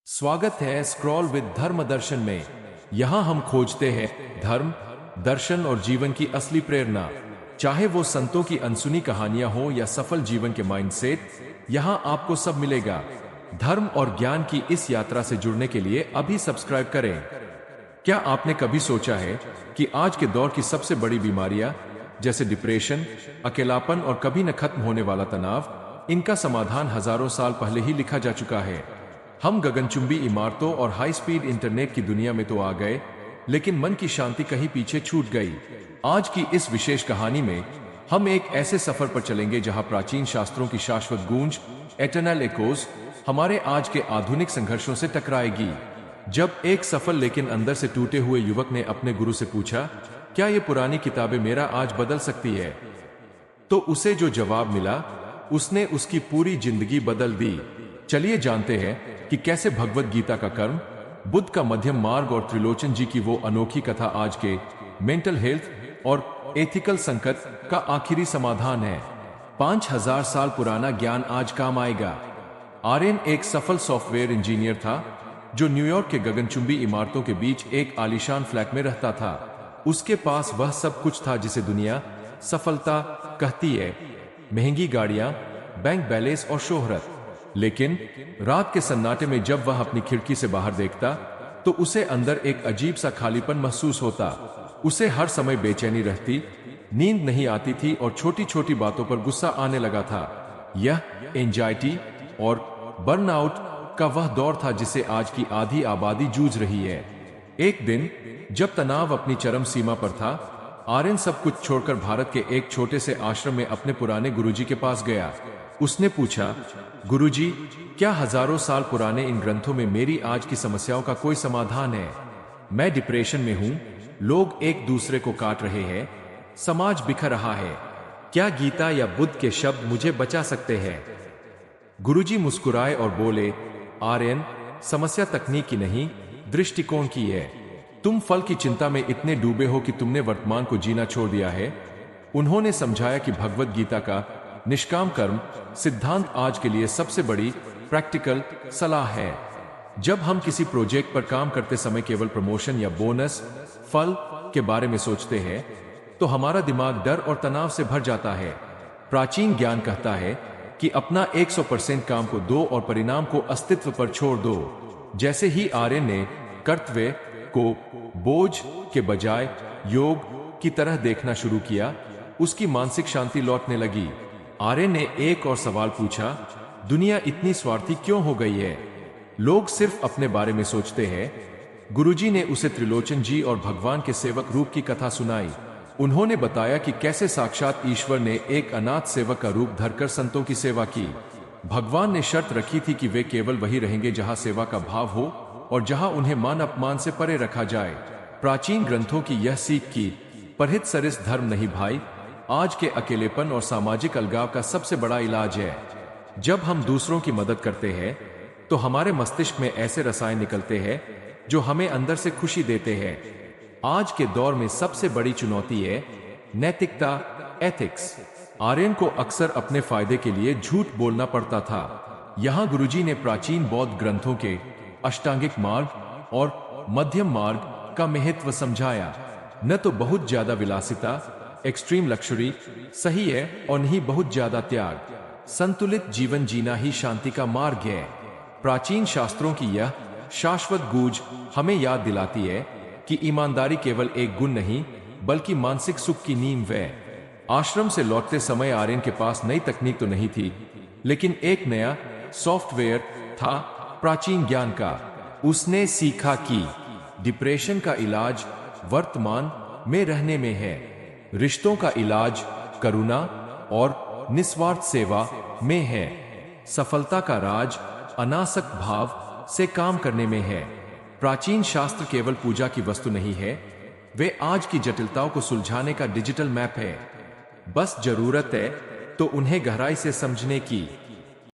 स्वागत है scroll with धर्म दर्शन में। यहाँ हम खोजते हैं धर्म, दर्शन और जीवन की असली प्रेरणा। चाहे वो संतों की अनसुनी कहानियां हो या सफल जीवन के माइंडसेट, यहाँ आपको सब मिलेगा। धर्म और ज्ञान की इस यात्रा से जुड़ने के लिए अभी सब्सक्राइब करें। क्या आपने कभी सोचा है कि आज के दौर की सबसे बड़ी बीमारियां जैसे डिप्रेशन, अकेलापन और कभी न खत्म होने वाला तनाव, इनका समाधान हजारों साल पहले ही लिखा जा चुका है। हम गगनचुंबी इमारतों और हाई स्पीड इंटरनेट की दुनिया में तो आ गए, लेकिन मन की शांति कहीं पीछे छूट गई। आज की इस विशेष कहानी में हम एक ऐसे सफर पर चलेंगे जहां प्राचीन शास्त्रों की शाश्वत गूंज, एटर्नल एकोज, हमारे आज के आधुनिक संघर्षों से टकराएगी। जब एक सफल लेकिन अंदर से टूटे हुए युवक ने अपने गुरु से पूछा, क्या ये पुरानी किताबें मेरा आज बदल सकती है, तो उसे जो जवाब मिला, उसने उसकी पूरी जिंदगी बदल दी। चलिए जानते हैं कि कैसे भगवत गीता का कर्म, बुद्ध का मध्यम मार्ग और त्रिलोचन जी की वो अनोखी कथा आज के मेंटल हेल्थ और एथिकल संकट का आखिरी समाधान है। 5000 साल पुराना ज्ञान आज काम आएगा। आर्यन एक सफल सॉफ्टवेयर इंजीनियर था जो न्यूयॉर्क के गगनचुंबी इमारतों के बीच एक आलीशान फ्लैट में रहता था। उसके पास वह सब कुछ था जिसे दुनिया सफलता कहती है, महंगी गाड़ियां, बैंक बैलेंस और शोहरत। लेकिन रात के सन्नाटे में जब वह अपनी खिड़की से बाहर देखता तो उसे अंदर एक अजीब सा खालीपन महसूस होता। उसे हर समय बेचैनी रहती, नींद नहीं आती थी और छोटी छोटी बातों पर गुस्सा आने लगा था। यह एंजाइटी और बर्नआउट का वह दौर था जिसे आज की आधी आबादी जूझ रही है। एक दिन जब तनाव अपनी चरम सीमा पर था, आर्यन सब कुछ छोड़कर भारत के एक छोटे से आश्रम में अपने पुराने गुरुजी के पास गया। उसने पूछा, गुरुजी, क्या हजारों साल पुराने इन ग्रंथों में मेरी आज की समस्याओं का कोई समाधान है? मैं डिप्रेशन में हूं, लोग एक दूसरे को काट रहे हैं, समाज बिखर रहा है। क्या गीता या बुद्ध के शब्द मुझे बचा सकते हैं? गुरुजी मुस्कुराए और बोले, आर्यन, समस्या तकनीक की नहीं, दृष्टिकोण की है। तुम फल की चिंता में इतने डूबे हो कि तुमने वर्तमान को जीना छोड़ दिया है। उन्होंने समझाया कि भगवत गीता का निष्काम कर्म सिद्धांत आज के लिए सबसे बड़ी प्रैक्टिकल सलाह है। जब हम किसी प्रोजेक्ट पर काम करते समय केवल प्रमोशन या बोनस, फल के बारे में सोचते हैं तो हमारा दिमाग डर और तनाव से भर जाता है। प्राचीन ज्ञान कहता है कि अपना 100% काम को दो और परिणाम को अस्तित्व पर छोड़ दो। जैसे ही आर्यन ने कर्तव्य को बोझ के बजाय योग की तरह देखना शुरू किया, उसकी मानसिक शांति लौटने लगी। आर्यन ने एक और सवाल पूछा, दुनिया इतनी स्वार्थी क्यों हो गई है? लोग सिर्फ अपने बारे में सोचते हैं। गुरुजी ने उसे त्रिलोचन जी और भगवान के सेवक रूप की कथा सुनाई। उन्होंने बताया कि कैसे साक्षात ईश्वर ने एक अनाथ सेवक का रूप धरकर संतों की सेवा की। भगवान ने शर्त रखी थी कि वे केवल वही रहेंगे जहां सेवा का भाव हो और जहां उन्हें मान अपमान से परे रखा जाए। प्राचीन ग्रंथों की यह सीख की परहित सरिस धर्म नहीं भाई, आज के अकेलेपन और सामाजिक अलगाव का सबसे बड़ा इलाज है। जब हम दूसरों की मदद करते हैं तो हमारे मस्तिष्क में ऐसे रसायन निकलते हैं जो हमें अंदर से खुशी देते हैं। आज के दौर में सबसे बड़ी चुनौती है नैतिकता, एथिक्स। आर्यन को अक्सर अपने फायदे के लिए झूठ बोलना पड़ता था। यहाँ गुरुजी ने प्राचीन बौद्ध ग्रंथों के अष्टांगिक मार्ग और मध्यम मार्ग का महत्व समझाया। न तो बहुत ज्यादा विलासिता, एक्सट्रीम लक्ष्री सही है, और नहीं बहुत ज्यादा त्याग। संतुलित जीवन जीना ही शांति का मार्ग है। प्राचीन शास्त्रों की यह शाश्वत गूंज हमें याद दिलाती है कि ईमानदारी केवल एक गुण नहीं, बल्कि मानसिक सुख की नींव है। आश्रम से लौटते समय आर्यन के पास नई तकनीक तो नहीं थी, लेकिन एक नया सॉफ्टवेयर था प्राचीन ज्ञान का। उसने सीखा कि डिप्रेशन का इलाज वर्तमान में रहने में है, रिश्तों का इलाज करुणा और निस्वार्थ सेवा में है, सफलता का राज अनासक्त भाव से काम करने में है। प्राचीन शास्त्र केवल पूजा की वस्तु नहीं है, वे आज की जटिलताओं को सुलझाने का डिजिटल मैप है। बस जरूरत है तो उन्हें गहराई से समझने की।